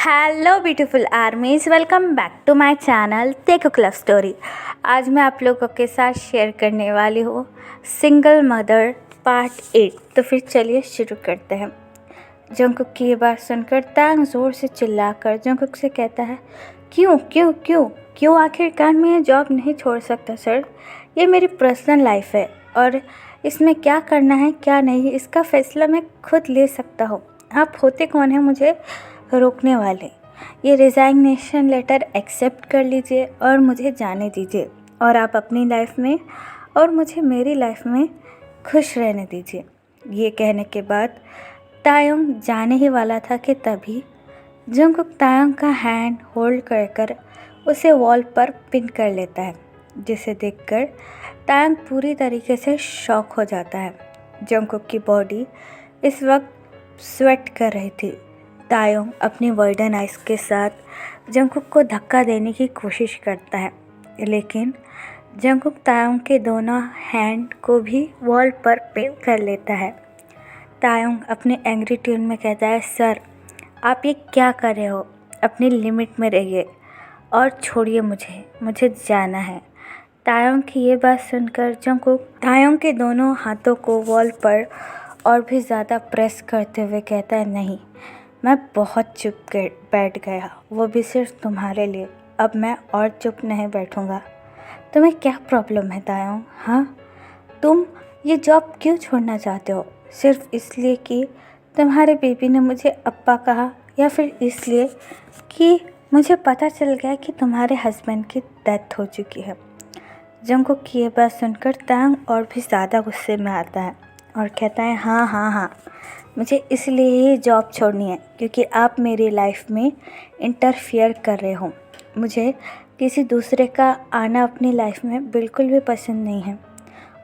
Hello beautiful armies, welcome back to my channel Taekook love story. आज मैं आप लोगों के साथ शेयर करने वाली हूँ सिंगल मदर पार्ट 8। तो फिर चलिए शुरू करते हैं। जंगकुक की ये बात सुनकर तांग ज़ोर से चिल्लाकर जंगकुक से कहता है, क्यों क्यों क्यों क्यों आखिरकार मैं ये जॉब नहीं छोड़ सकता सर। ये मेरी पर्सनल लाइफ है और इसमें क्या करना है क्या नहीं इसका फ़ैसला मैं खुद ले सकता हूँ। आप होते कौन हैं मुझे रोकने वाले। ये रिज़ाइनेशन लेटर एक्सेप्ट कर लीजिए और मुझे जाने दीजिए और आप अपनी लाइफ में और मुझे मेरी लाइफ में खुश रहने दीजिए। ये कहने के बाद तायोंग जाने ही वाला था कि तभी जंगकुक तायोंग का हैंड होल्ड कर उसे वॉल पर पिन कर लेता है, जिसे देखकर तायोंग पूरी तरीके से शॉक हो जाता है। जंगकुक की बॉडी इस वक्त स्वेट कर रही थी। तायोंग अपनी वाइडन आइज के साथ जंगकुक को धक्का देने की कोशिश करता है, लेकिन जंगकुक तायोंग के दोनों हैंड को भी वॉल पर पिन कर लेता है। तायोंग अपने एंग्री ट्यून में कहता है, सर आप ये क्या कर रहे हो, अपनी लिमिट में रहिए और छोड़िए मुझे जाना है। तायोंग की ये बात सुनकर जंगकुक तायोंग के दोनों हाथों को वॉल पर और भी ज़्यादा प्रेस करते हुए कहता है, नहीं, मैं बहुत चुप बैठ गया, वो भी सिर्फ तुम्हारे लिए। अब मैं और चुप नहीं बैठूंगा। तुम्हें क्या प्रॉब्लम है तायोंग? हाँ, तुम ये जॉब क्यों छोड़ना चाहते हो? सिर्फ इसलिए कि तुम्हारे बेबी ने मुझे अप्पा कहा, या फिर इसलिए कि मुझे पता चल गया कि तुम्हारे हस्बैंड की डेथ हो चुकी है। जंगकुक की ये बात सुनकर तायोंग और भी ज़्यादा गुस्से में आता है और कहता है, हाँ, मुझे इसलिए ही जॉब छोड़नी है क्योंकि आप मेरी लाइफ में इंटरफियर कर रहे हो। मुझे किसी दूसरे का आना अपनी लाइफ में बिल्कुल भी पसंद नहीं है।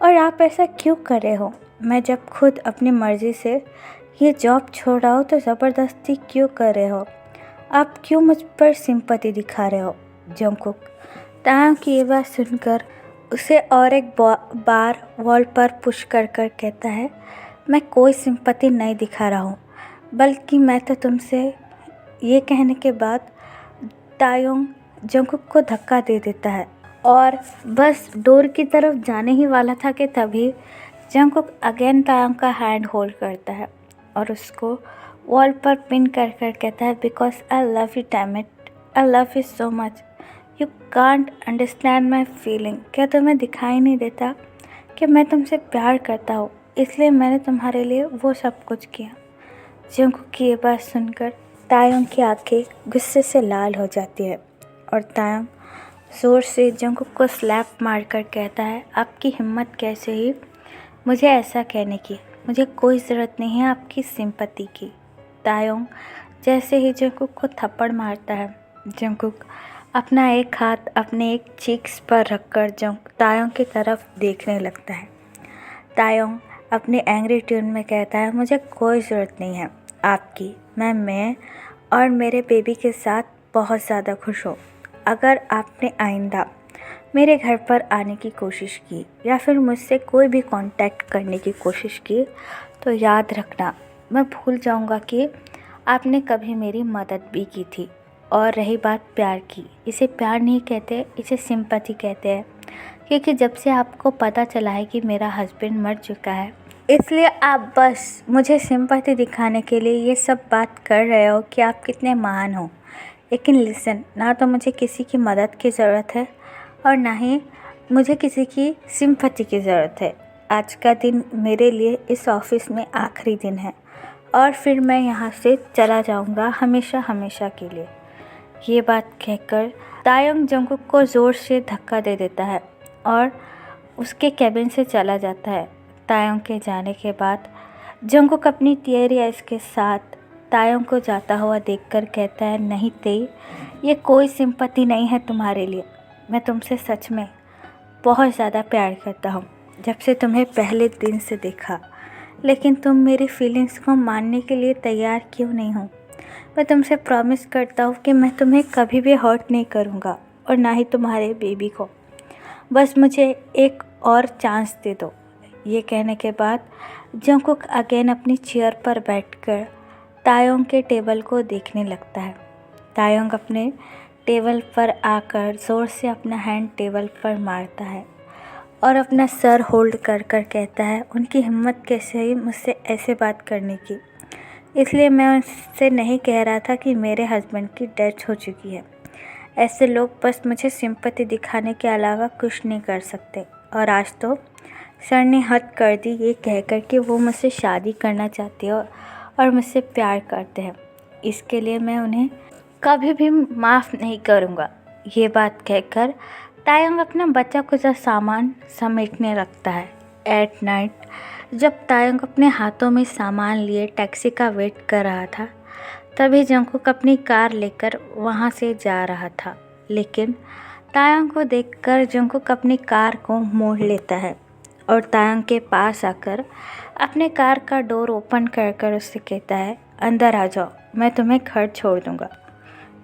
और आप ऐसा क्यों कर रहे हो? मैं जब खुद अपनी मर्ज़ी से ये जॉब छोड़ रहा हूँ तो ज़बरदस्ती क्यों कर रहे हो? आप क्यों मुझ पर सिंपैथी दिखा रहे हो? जंगकुक तायोंग की ये बात सुनकर उसे और एक बार वॉल पर पुश कर कहता है, मैं कोई सिंपैथी नहीं दिखा रहा हूँ, बल्कि मैं तो तुमसे। ये कहने के बाद तायोंग जंगकुक को धक्का दे देता है और बस डोर की तरफ जाने ही वाला था कि तभी जंगकुक अगेन तायोंग का हैंड होल्ड करता है और उसको वॉल पर पिन कर कहता है, because I love you damn it, I love you so much, you can't understand my feeling. क्या तुम्हें दिखाई नहीं देता कि मैं तुमसे प्यार करता हूँ, इसलिए मैंने तुम्हारे लिए वो सब कुछ किया। जंगकुक की ये बात सुनकर तायोंग की आंखें गुस्से से लाल हो जाती है और तायोंग ज़ोर से जंगकुक को स्लैप मारकर कहता है, आपकी हिम्मत कैसे ही मुझे ऐसा कहने की? मुझे कोई ज़रूरत नहीं है आपकी सिंपैथी की। तायोंग जैसे ही जंगकुक को थप्पड़ मारता है, जंगकुक अपना एक हाथ अपने एक चीक्स पर रखकर तायोंग की तरफ देखने लगता है। तायोंग अपने एंग्री ट्यून में कहता है, मुझे कोई ज़रूरत नहीं है आपकी। मैं और मेरे बेबी के साथ बहुत ज़्यादा खुश हूँ। अगर आपने आइंदा मेरे घर पर आने की कोशिश की या फिर मुझसे कोई भी कांटेक्ट करने की कोशिश की तो याद रखना, मैं भूल जाऊँगा कि आपने कभी मेरी मदद भी की थी। और रही बात प्यार की, इसे प्यार नहीं कहते, इसे सिंपैथी कहते हैं, क्योंकि जब से आपको पता चला है कि मेरा हस्बैंड मर चुका है, इसलिए आप बस मुझे सिंपैथी दिखाने के लिए ये सब बात कर रहे हो कि आप कितने महान हो। लेकिन लिसन, ना तो मुझे किसी की मदद की ज़रूरत है और ना ही मुझे किसी की सिंपैथी की ज़रूरत है। आज का दिन मेरे लिए इस ऑफिस में आखिरी दिन है और फिर मैं यहाँ से चला जाऊँगा हमेशा के लिए। ये बात कहकर तायोंग जंगकुक को ज़ोर से धक्का दे देता है और उसके कैबिन से चला जाता है। तायोंग के जाने के बाद जंगकुक अपनी टीयरी आइज़ के साथ तायोंग को जाता हुआ देखकर कहता है, नहीं तेई, ये कोई सिंपैथी नहीं है तुम्हारे लिए। मैं तुमसे सच में बहुत ज़्यादा प्यार करता हूँ, जब से तुम्हें पहले दिन से देखा। लेकिन तुम मेरी फीलिंग्स को मानने के लिए तैयार क्यों नहीं हो? मैं तुमसे प्रॉमिस करता हूँ कि मैं तुम्हें कभी भी हर्ट नहीं करूँगा और ना ही तुम्हारे बेबी को। बस मुझे एक और चांस दे दो। ये कहने के बाद जंगकुक अगेन अपनी चेयर पर बैठकर तायोंग के टेबल को देखने लगता है। तायंग अपने टेबल पर आकर ज़ोर से अपना हैंड टेबल पर मारता है और अपना सर होल्ड कर कर कहता है, उनकी हिम्मत कैसे हुई मुझसे ऐसे बात करने की। इसलिए मैं उनसे नहीं कह रहा था कि मेरे हस्बैंड की डेथ हो चुकी है। ऐसे लोग बस मुझे सिंपैथी दिखाने के अलावा कुछ नहीं कर सकते। और आज तो सर ने हद कर दी ये कहकर कि वो मुझसे शादी करना चाहते हो और मुझसे प्यार करते हैं। इसके लिए मैं उन्हें कभी भी माफ़ नहीं करूँगा। ये बात कहकर तायंग अपना बचा कुचा सामान समेटने लगता है। एट नाइट जब तायंग अपने हाथों में सामान लिए टैक्सी का वेट कर रहा था, तभी जंगकुक अपनी कार लेकर वहाँ से जा रहा था। लेकिन तायंग को देखकर जंगकुक अपनी कार को मोड़ लेता है और तायंग के पास आकर अपने कार का डोर ओपन कर कर उससे कहता है, अंदर आ जाओ, मैं तुम्हें घर छोड़ दूँगा।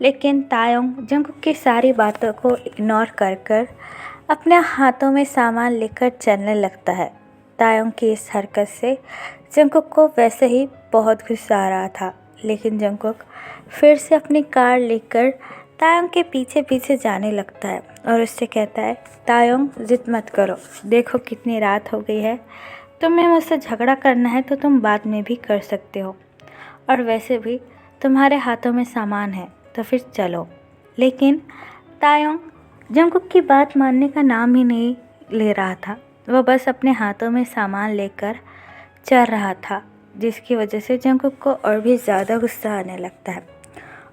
लेकिन तायंग जंगकुक की सारी बातों को इग्नोर कर कर अपने हाथों में सामान लेकर चलने लगता है। तायंग की इस हरकत से जंगकुक को वैसे ही बहुत गुस्सा आ रहा था, लेकिन जंगकुक फिर से अपनी कार लेकर तायंग के पीछे पीछे जाने लगता है और उससे कहता है, तायंग जिद मत करो, देखो कितनी रात हो गई है, तुम्हें मुझसे झगड़ा करना है तो तुम बाद में भी कर सकते हो, और वैसे भी तुम्हारे हाथों में सामान है तो फिर चलो। लेकिन तायंग जंगकुक की बात मानने का नाम ही नहीं ले रहा था। वह बस अपने हाथों में सामान लेकर चल रहा था, जिसकी वजह से जंगकुक को और भी ज़्यादा गुस्सा आने लगता है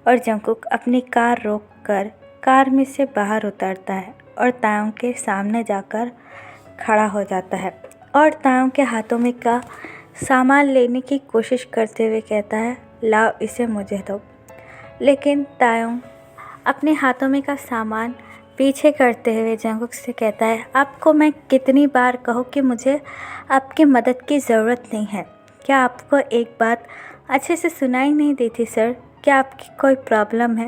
और जंगकुक अपनी कार रोककर कार में से बाहर उतरता है और तायंग के सामने जाकर खड़ा हो जाता है और तायंग के हाथों में का सामान लेने की कोशिश करते हुए कहता है, लाओ इसे मुझे दो। लेकिन तायंग अपने हाथों में का सामान पीछे करते हुए जंगकुक से कहता है, आपको मैं कितनी बार कहूँ कि मुझे आपकी मदद की ज़रूरत नहीं है। क्या आपको एक बात अच्छे से सुनाई नहीं देती सर? क्या आपकी कोई प्रॉब्लम है?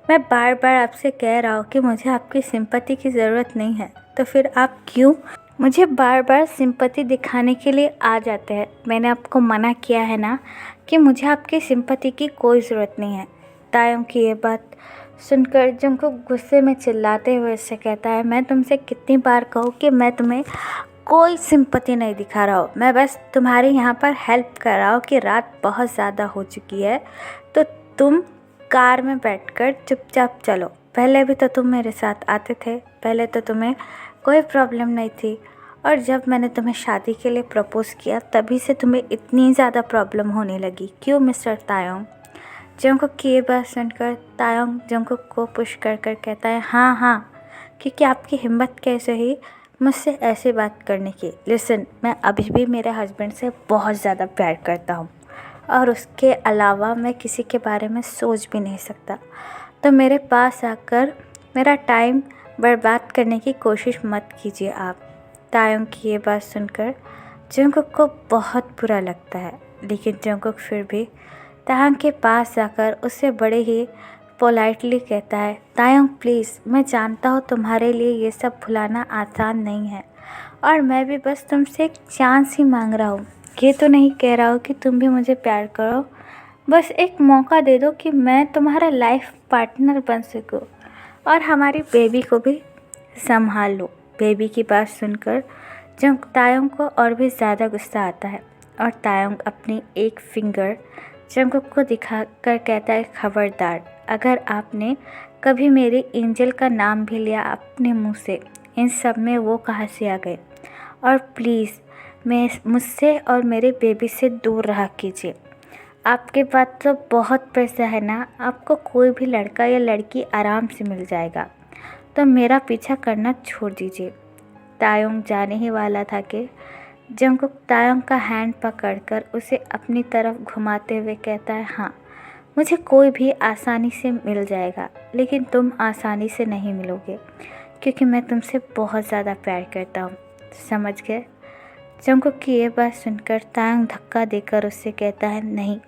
मैं बार बार आपसे कह रहा हूँ कि मुझे आपकी सिंपैथी की ज़रूरत नहीं है, तो फिर आप क्यों मुझे बार बार सिंपैथी दिखाने के लिए आ जाते हैं? मैंने आपको मना किया है ना कि मुझे आपकी सिंपैथी की कोई ज़रूरत नहीं है। तायंग की ये बात सुनकर जंगकुक गुस्से में चिल्लाते हुए उससे कहता है, मैं तुमसे कितनी बार कहूँ कि मैं तुम्हें कोई सिंपैथी नहीं दिखा रहा हूँ, मैं बस तुम्हारे यहाँ पर हेल्प कर रहा हूँ कि रात बहुत ज़्यादा हो चुकी है, तो तुम कार में बैठकर चुपचाप चलो। पहले भी तो तुम मेरे साथ आते थे, पहले तो तुम्हें कोई प्रॉब्लम नहीं थी, और जब मैंने तुम्हें शादी के लिए प्रपोज़ किया तभी से तुम्हें इतनी ज़्यादा प्रॉब्लम होने लगी, क्यों मिस्टर तायंग? जंगकुक की ये बात सुनकर तायंग जंगकुक को पुश कर कर कहता है, हाँ, क्योंकि आपकी हिम्मत कैसे हुई मुझसे ऐसी बात करने की। लिसन, मैं अभी भी मेरे हस्बैंड से बहुत ज़्यादा प्यार करता हूँ और उसके अलावा मैं किसी के बारे में सोच भी नहीं सकता, तो मेरे पास आकर मेरा टाइम बर्बाद करने की कोशिश मत कीजिए आप। तायंग की ये बात सुनकर जंगकुक को बहुत बुरा लगता है, लेकिन जंगकुक फिर भी तायंग के पास जाकर उससे बड़े ही पोलाइटली कहता है, तायंग प्लीज़, मैं जानता हूँ तुम्हारे लिए ये सब भुलाना आसान नहीं है, और मैं भी बस तुमसे एक चांस ही मांग रहा हूँ। ये तो नहीं कह रहा हूँ कि तुम भी मुझे प्यार करो, बस एक मौका दे दो कि मैं तुम्हारा लाइफ पार्टनर बन सकूँ और हमारी बेबी को भी संभाल लो। बेबी की बात सुनकर तायंग को और भी ज़्यादा गुस्सा आता है और तायंग अपनी एक फिंगर जंगकुक को दिखाकर कहता है, खबरदार, अगर आपने कभी मेरे एंजल का नाम भी लिया अपने मुंह से, इन सब में वो कहाँ से आ गए, और प्लीज़ मैं मुझसे और मेरे बेबी से दूर रहा कीजिए। आपके पास तो बहुत पैसा है ना, आपको कोई भी लड़का या लड़की आराम से मिल जाएगा, तो मेरा पीछा करना छोड़ दीजिए। तायंग जाने ही वाला था कि जंगकुक तायंग का हैंड पकड़कर उसे अपनी तरफ घुमाते हुए कहता है, हाँ, मुझे कोई भी आसानी से मिल जाएगा, लेकिन तुम आसानी से नहीं मिलोगे, क्योंकि मैं तुमसे बहुत ज़्यादा प्यार करता हूँ, समझ गए? जंगकुक की ये बात सुनकर तायंग धक्का देकर उससे कहता है, नहीं,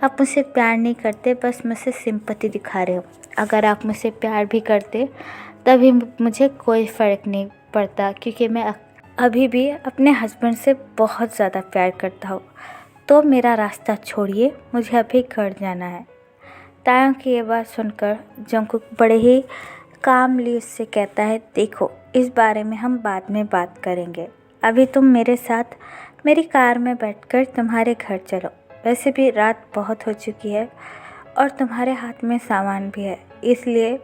आप मुझसे प्यार नहीं करते, बस मुझसे सिंपैथी दिखा रहे हो। अगर आप मुझसे प्यार भी करते तभी मुझे कोई फ़र्क नहीं पड़ता, क्योंकि मैं अभी भी अपने हस्बैंड से बहुत ज़्यादा प्यार करता हूँ। तो मेरा रास्ता छोड़िए, मुझे अभी घर जाना है। तायोंग की ये बात सुनकर जंगकुक बड़े ही कामली उससे कहता है, देखो इस बारे में हम बाद में बात करेंगे। अभी तुम मेरे साथ मेरी कार में बैठकर तुम्हारे घर चलो। वैसे भी रात बहुत हो चुकी है और तुम्हारे हाथ में सामान भी है, इसलिए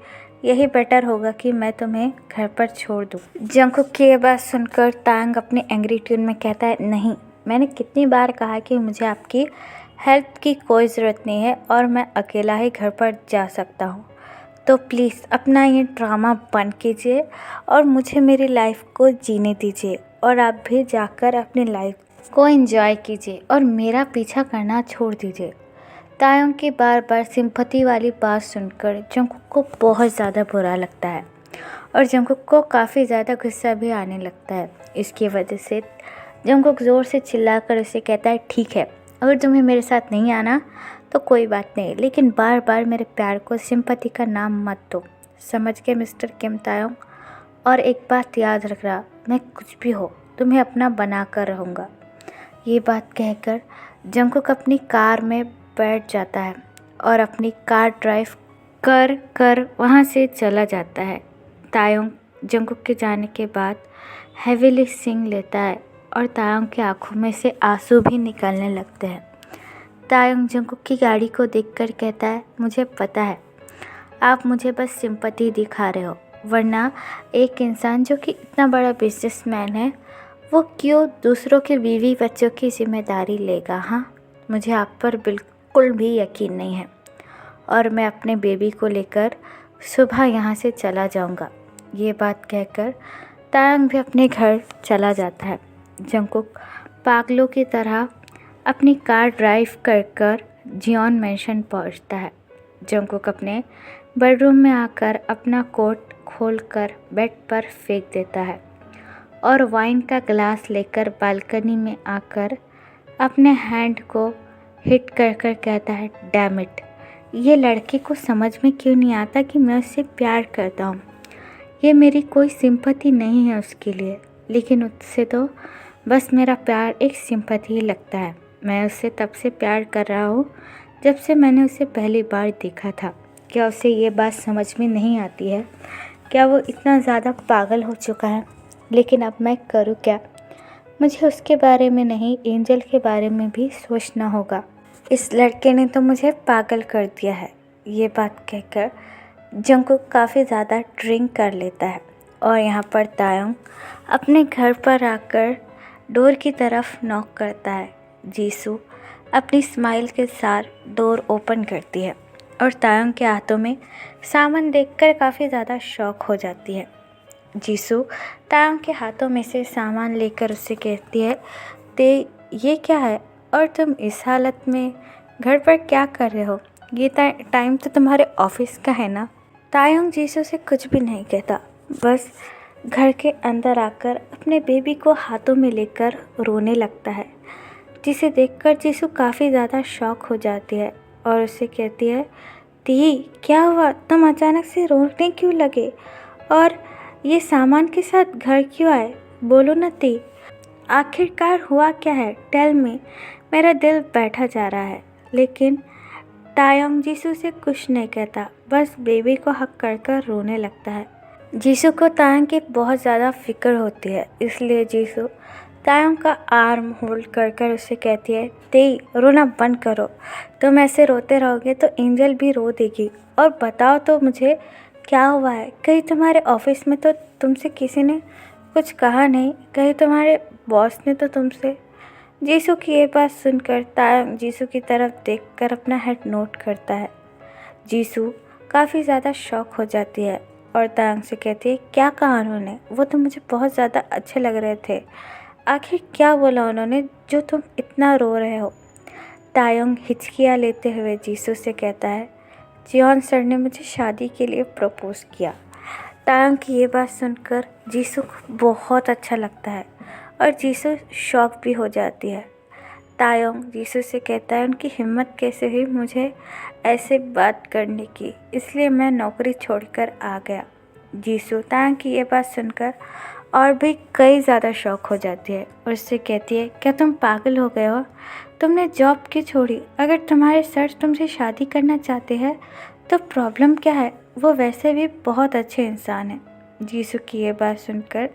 यही बेटर होगा कि मैं तुम्हें घर पर छोड़ दूँ। जंगकुक की ये बात सुनकर तायंग अपने एंग्री ट्यून में कहता है, नहीं, मैंने कितनी बार कहा कि मुझे आपकी हेल्प की कोई ज़रूरत नहीं है और मैं अकेला ही घर पर जा सकता हूँ। तो प्लीज़ अपना ये ड्रामा बंद कीजिए और मुझे मेरी लाइफ को जीने दीजिए और आप भी जाकर अपनी लाइफ को एंजॉय कीजिए और मेरा पीछा करना छोड़ दीजिए। तायोंग की बार बार सिंपैथी वाली बात सुनकर जंगकुक को बहुत ज़्यादा बुरा लगता है और जंगकुक को काफ़ी ज़्यादा गुस्सा भी आने लगता है। इसकी वजह से जंगकुक ज़ोर से चिल्लाकर उसे कहता है, ठीक है, अगर तुम्हें मेरे साथ नहीं आना तो कोई बात नहीं, लेकिन बार बार मेरे प्यार को सिंपैथी का नाम मत दो। समझ गए मिस्टर किम तायोंग? और एक बात याद रखना, मैं कुछ भी हो तुम्हें अपना बना कर रहूँगा। ये बात कहकर जंगकुक अपनी कार में बैठ जाता है और अपनी कार ड्राइव कर कर वहाँ से चला जाता है। तायोंग जंगकुक के जाने के बाद हेविली सिंह लेता है और तायोंग की आंखों में से आंसू भी निकलने लगते हैं। तायोंग जंगकुक की गाड़ी को देखकर कहता है, मुझे पता है आप मुझे बस सिंपैथी दिखा रहे हो, वरना एक इंसान जो कि इतना बड़ा बिजनेसमैन है वो क्यों दूसरों के बीवी बच्चों की जिम्मेदारी लेगा। हाँ, मुझे आप पर बिल्कुल भी यकीन नहीं है और मैं अपने बेबी को लेकर सुबह यहाँ से चला जाऊँगा। ये बात कहकर तायोंग भी अपने घर चला जाता है। जंगकुक पागलों की तरह अपनी कार ड्राइव कर कर जियोन मैंशन पहुंचता है। जंगकुक अपने बेडरूम में आकर अपना कोट खोलकर बेड पर फेंक देता है और वाइन का ग्लास लेकर बालकनी में आकर अपने हैंड को हिट कर कर कहता है, डैम इट, ये लड़के को समझ में क्यों नहीं आता कि मैं उससे प्यार करता हूँ। ये मेरी कोई सिंपैथी नहीं है उसके लिए, लेकिन उससे तो बस मेरा प्यार एक सिंपैथी ही लगता है। मैं उससे तब से प्यार कर रहा हूँ जब से मैंने उसे पहली बार देखा था। क्या उसे ये बात समझ में नहीं आती है? क्या वो इतना ज़्यादा पागल हो चुका है? लेकिन अब मैं करूँ क्या? मुझे उसके बारे में नहीं, एंजल के बारे में भी सोचना होगा। इस लड़के ने तो मुझे पागल कर दिया है। ये बात कहकर जंगकुक काफ़ी ज़्यादा ड्रिंक कर लेता है और यहाँ पर तायोंग अपने घर पर आकर डोर की तरफ नॉक करता है। जीसू अपनी स्माइल के साथ डोर ओपन करती है और तायोंग के हाथों में सामान देखकर काफ़ी ज़्यादा शॉक हो जाती है। जीसू तायोंग के हाथों में से सामान लेकर उससे कहती है, ते ये क्या है और तुम इस हालत में घर पर क्या कर रहे हो? ये टाइम तो तुम्हारे ऑफिस का है ना? तायोंग जीसू से कुछ भी नहीं कहता, बस घर के अंदर आकर अपने बेबी को हाथों में लेकर रोने लगता है, जिसे देखकर जीसू काफ़ी ज़्यादा शॉक हो जाती है और उससे कहती है, ती क्या हुआ, तुम अचानक से रोने क्यों लगे और ये सामान के साथ घर क्यों आए? बोलो ना ती, आखिरकार हुआ क्या है? टेल मी, मेरा दिल बैठा जा रहा है। लेकिन तायोंग जीसू से कुछ नहीं कहता, बस बेबी को हक कर कर रोने लगता है। जीसू को तायोंग की बहुत ज़्यादा फिक्र होती है, इसलिए जीसू तायोंग का आर्म होल्ड कर कर उससे कहती है, तेई रोना बंद करो, तुम ऐसे रोते रहोगे तो एंजल भी रो देगी। और बताओ तो मुझे क्या हुआ है? कहीं तुम्हारे ऑफिस में तो तुमसे किसी ने कुछ कहा नहीं? कहीं तुम्हारे बॉस ने तो तुमसे? जीसू की ये बात सुनकर तायोंग जीसू की तरफ देखकर अपना हेड नोट करता है। जीसू काफ़ी ज़्यादा शॉक हो जाती है और तायोंग से कहती है, क्या कहा उन्होंने? वो तो मुझे बहुत ज़्यादा अच्छे लग रहे थे। आखिर क्या बोला उन्होंने जो तुम इतना रो रहे हो? तायोंग हिचकियाँ लेते हुए जीसू से कहता है, जियोन सर ने मुझे शादी के लिए प्रपोज़ किया। तायोंग की ये बात सुनकर जीसू को बहुत अच्छा लगता है और जीसू शॉक भी हो जाती है। तायोंग जीसू से कहता है, उनकी हिम्मत कैसे हुई मुझे ऐसे बात करने की, इसलिए मैं नौकरी छोड़कर आ गया। जीसू तायोंग की ये बात सुनकर और भी कई ज़्यादा शौक हो जाती है और उससे कहती है, क्या तुम पागल हो गए हो? तुमने जॉब क्यों छोड़ी? अगर तुम्हारे सर तुमसे शादी करना चाहते हैं तो प्रॉब्लम क्या है? वो वैसे भी बहुत अच्छे इंसान हैं। जीसू की ये बात सुनकर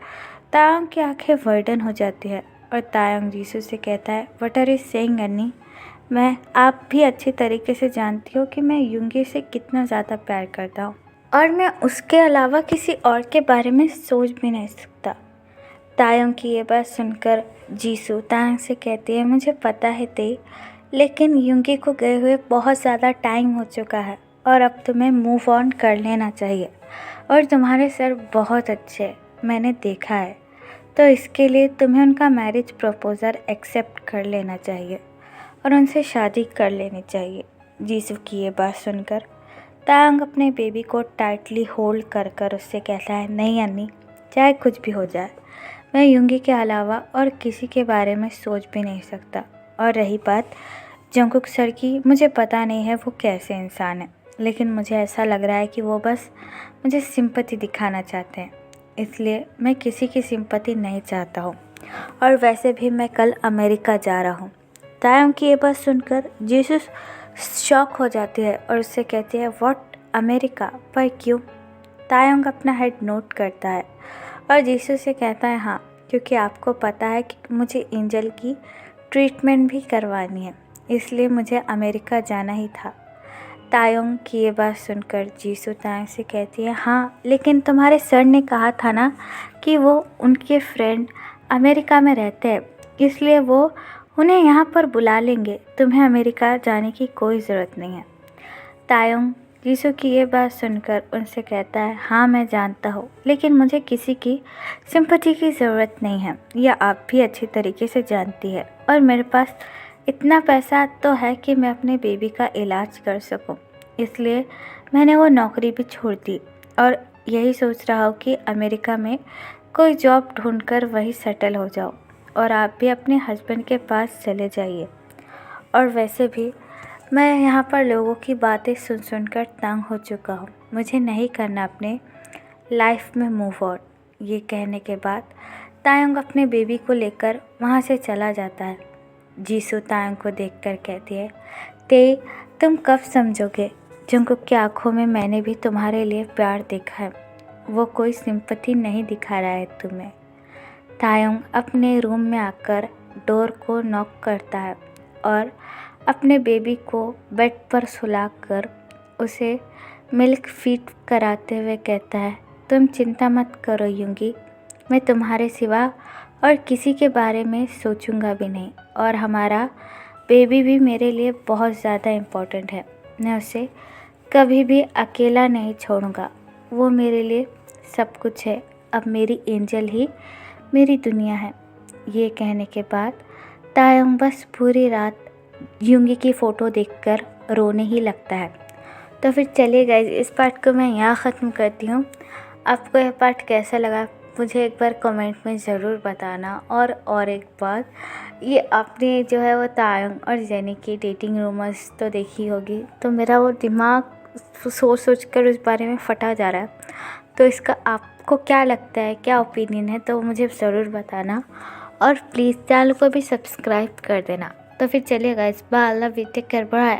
तायंग की आंखें वर्डन हो जाती है और तायंग जीसू से कहता है, व्हाट आर यू सेइंग अन्नी? आप भी अच्छी तरीके से जानती हो कि मैं युंगी से कितना ज़्यादा प्यार करता हूँ और मैं उसके अलावा किसी और के बारे में सोच भी नहीं सकता। तायंग की ये बात सुनकर जीसू तायंग से कहती है, मुझे पता है ते, लेकिन युंगी को गए हुए बहुत ज़्यादा टाइम हो चुका है और अब तुम्हें मूव ऑन कर लेना चाहिए और तुम्हारे सर बहुत अच्छे हैं, मैंने देखा है, तो इसके लिए तुम्हें उनका मैरिज प्रपोज़ल एक्सेप्ट कर लेना चाहिए और उनसे शादी कर लेनी चाहिए। जीसू की ये बात सुनकर तायंग अपने बेबी को टाइटली होल्ड कर कर उससे कहता है, नहीं अन्नी, चाहे कुछ भी हो जाए, मैं युंगी के अलावा और किसी के बारे में सोच भी नहीं सकता। और रही बात जंगकुक सर की, मुझे पता नहीं है वो कैसे इंसान है, लेकिन मुझे ऐसा लग रहा है कि वो बस मुझे सिंपैथी दिखाना चाहते हैं, इसलिए मैं किसी की सिंपैथी नहीं चाहता हूँ और वैसे भी मैं कल अमेरिका जा रहा हूँ। तायंग की ये बात सुनकर जीसू शॉक हो जाती है और उससे कहती है, व्हाट, अमेरिका, पर क्यों? तायंग अपना हेड नोट करता है और जीसू से कहता है, हाँ, क्योंकि आपको पता है कि मुझे एंजल की ट्रीटमेंट भी करवानी है, इसलिए मुझे अमेरिका जाना ही था। तायंग की ये बात सुनकर जीसू तायंग से कहती है, हाँ, लेकिन तुम्हारे सर ने कहा था ना कि वो उनके फ्रेंड अमेरिका में रहते हैं, इसलिए वो उन्हें यहाँ पर बुला लेंगे, तुम्हें अमेरिका जाने की कोई ज़रूरत नहीं है। तायंग जीसू की ये बात सुनकर उनसे कहता है, हाँ मैं जानता हूँ, लेकिन मुझे किसी की सिंपैथी की ज़रूरत नहीं है, यह आप भी अच्छी तरीके से जानती है, और मेरे पास इतना पैसा तो है कि मैं अपने बेबी का इलाज कर सकूँ, इसलिए मैंने वो नौकरी भी छोड़ दी और यही सोच रहा हूँ कि अमेरिका में कोई जॉब ढूंढकर वहीं सेटल हो जाओ और आप भी अपने हस्बैंड के पास चले जाइए। और वैसे भी मैं यहाँ पर लोगों की बातें सुन सुनकर तंग हो चुका हूँ, मुझे नहीं करना अपने लाइफ में मूव ऑन। ये कहने के बाद तायंग अपने बेबी को लेकर वहाँ से चला जाता है। जीसू तायंग को देखकर कहती है, ते, तुम कब समझोगे? जंगकुक की आंखों में मैंने भी तुम्हारे लिए प्यार देखा है, वो कोई सिंपैथी नहीं दिखा रहा है तुम्हें। तायंग अपने रूम में आकर डोर को नॉक करता है और अपने बेबी को बेड पर सुलाकर उसे मिल्क फीड कराते हुए कहता है, तुम चिंता मत करो युंगी, मैं तुम्हारे सिवा और किसी के बारे में सोचूंगा भी नहीं, और हमारा बेबी भी मेरे लिए बहुत ज़्यादा इम्पोर्टेंट है, मैं उसे कभी भी अकेला नहीं छोड़ूंगा, वो मेरे लिए सब कुछ है, अब मेरी एंजल ही मेरी दुनिया है। ये कहने के बाद तायंग बस पूरी रात युंगी की फ़ोटो देखकर रोने ही लगता है। तो फिर चलिए गाइस, इस पार्ट को मैं यहाँ ख़त्म करती हूँ। आपको यह पार्ट कैसा लगा मुझे एक बार कमेंट में ज़रूर बताना। और एक बात, ये आपने जो है वो तायंग और जेनी की डेटिंग रूमर्स तो देखी होगी, तो मेरा वो दिमाग सोच कर उस बारे में फटा जा रहा है, तो इसका आपको क्या लगता है, क्या ओपिनियन है, तो मुझे ज़रूर बताना और प्लीज़ चैनल को भी सब्सक्राइब कर देना। तो फिर चलिए guys, bye, love you, take care, bye,